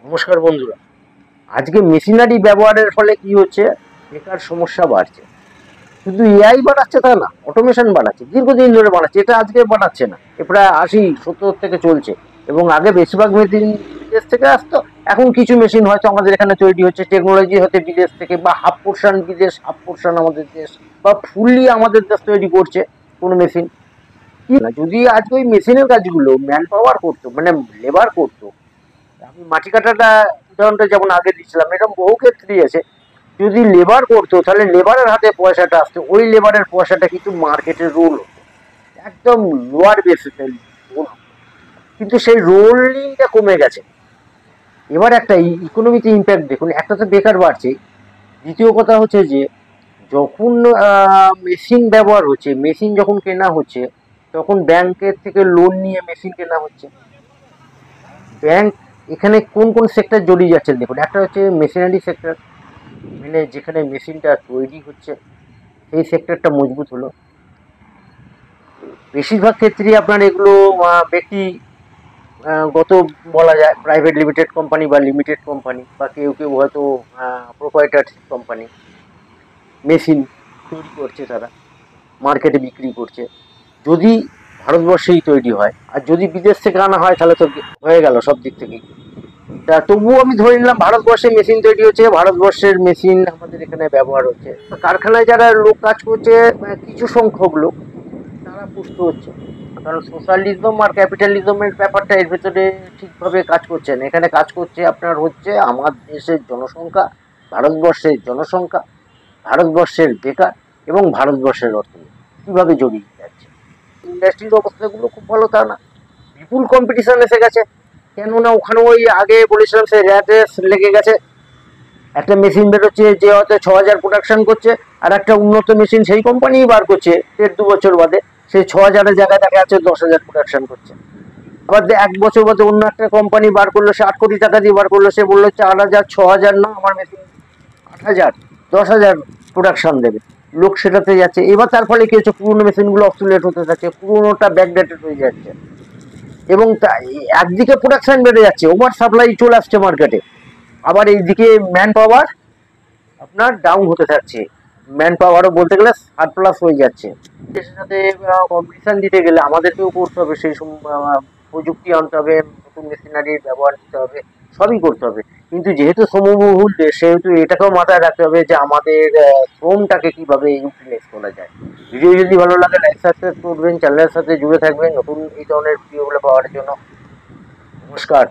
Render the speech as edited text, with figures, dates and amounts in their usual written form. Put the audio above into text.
নমস্কার বন্ধুরা, আজকে মেশিনারি ব্যবহারের ফলে কি হচ্ছে, বেকার সমস্যা বাড়ছে। শুধু এআই বাড়াচ্ছে তা না, অটোমেশন বাড়াচ্ছে, দীর্ঘদিন ধরে বাড়াচ্ছে। এটা আজকে বাড়াচ্ছে না, এ প্রায় 80-70 থেকে চলছে। এবং আগে বেশিরভাগ মেশিন বিদেশ থেকে আসতো, এখন কিছু মেশিন হয়তো আমাদের এখানে তৈরি হচ্ছে। টেকনোলজি হতে বিদেশ থেকে, বা হাফ পোর্শন বিদেশ, হাফ পোর্শন আমাদের দেশ, বা ফুললি আমাদের দেশ তৈরি করছে কোনো মেশিন। কি না, যদি আজকে ওই মেশিনের কাজগুলো ম্যান পাওয়ার করতো, মানে লেবার করতো। আমি মাটি কাটাটা উদাহরণটা যেমন আগে দিচ্ছিলাম, এরকম বহু ক্ষেত্রেই আছে। যদি লেবার করতো তাহলে লেবারের হাতে পয়সাটা আসতো, ওই লেবারের পয়সাটা কিন্তু মার্কেটের রোল হতো, একদম লোয়ার বেসিসে রোল হতো। কিন্তু সেই রোলিংটা কমে গেছে। এবার একটা ইকোনমিতে ইম্প্যাক্ট দেখুন, একটা তো বেকার বাড়ছে। দ্বিতীয় কথা হচ্ছে যে যখন মেশিন ব্যবহার হচ্ছে, মেশিন যখন কেনা হচ্ছে, তখন ব্যাংকের থেকে লোন নিয়ে মেশিন কেনা হচ্ছে। ব্যাংক এখানে কোন কোন সেক্টর জড়িয়ে যাচ্ছে দেখুন, একটা হচ্ছে মেশিনারি সেক্টর, মানে যেখানে মেশিনটা তৈরি হচ্ছে সেই সেক্টরটা মজবুত হলো। বেশিরভাগ ক্ষেত্রেই আপনার এগুলো ব্যক্তি গত বলা যায়, প্রাইভেট লিমিটেড কোম্পানি বা লিমিটেড কোম্পানি, বা কেউ কেউ হয়তো প্রোপাইটারশিপ কোম্পানি মেশিন তৈরি করছে, তারা মার্কেটে বিক্রি করছে। যদি ভারতবর্ষেই তৈরি হয়, আর যদি বিদেশ থেকে আনা হয় তাহলে তো হয়ে গেল সব দিক থেকেই। তা তবুও আমি ধরে নিলাম ভারতবর্ষে মেশিন তৈরি হচ্ছে, ভারতবর্ষের মেশিন আমাদের এখানে ব্যবহার হচ্ছে। কারখানায় যারা লোক কাজ করছে, কিছু সংখ্যক লোক, তারা পুষ্ট হচ্ছে। কারণ সোশ্যালিজম আর ক্যাপিটালিজমের ব্যাপারটা এর ভেতরে ঠিকভাবে কাজ করছে না। এখানে কাজ করছে আপনার হচ্ছে আমার দেশের জনসংখ্যা, ভারতবর্ষের জনসংখ্যা, ভারতবর্ষের বেকার, এবং ভারতবর্ষের অর্থনীতি কীভাবে জড়িয়ে যাচ্ছে। ইন্ডাস্ট্রির অবস্থাগুলো খুব ভালো তা না, বিপুল কম্পিটিশন এসে গেছে। কেননা ওখানে ওই আগে বলেছিলাম সে র্যাট রেস লেগে গেছে। একটা মেশিন বেরোচ্ছে যে হয়তো 6000 প্রোডাকশন করছে, আর একটা উন্নত মেশিন সেই কোম্পানি বার করছে 1.5-2 বছর বাদে, সেই 6000-এর জায়গায় দেখা যাচ্ছে 10,000 প্রোডাকশন করছে। আবার 1 বছর বাদে অন্য একটা কোম্পানি বার করলো, 8 কোটি টাকা দিয়ে বার করলো, সে বললো 4,000, 6,000 না, আমার মেশিন 8,000, 10,000 প্রোডাকশন দেবে। লোক সেটাতে যাচ্ছে। এবার তার ফলে কি হচ্ছে, পুরোনো মেশিনগুলো অবসোলেট হতে থাকছে, পুরোনোটা ব্যাকডেটেড হয়ে যাচ্ছে। এবং একদিকে প্রোডাকশন বেড়ে যাচ্ছে, ওভার সাপ্লাই চলে আসছে মার্কেটে। আবার এইদিকে ম্যান পাওয়ার আপনার ডাউন হতে থাকছে, ম্যান পাওয়ারও বলতে গেলে সারপ্লাস হয়ে যাচ্ছে। দেশের সাথে কম্পিটিশন দিতে গেলে আমাদেরকেও করতে হবে, সেই প্রযুক্তি আনতে হবে, নতুন মেশিনারির ব্যবহার নিতে হবে, সবই করতে হবে। কিন্তু যেহেতু সমবহুল দেশ, সেহেতু এটাকেও মাথায় রাখতে হবে যে আমাদের শ্রমটাকে কিভাবে ইউটিলাইজ করা যায়। ভিডিও যদি ভালো লাগে লাইক সাবস্ক্রাইব করবেন, চ্যানেলের সাথে জুড়ে থাকবেন নতুন এই ধরনের ভিডিওগুলো পাওয়ার জন্য। নমস্কার।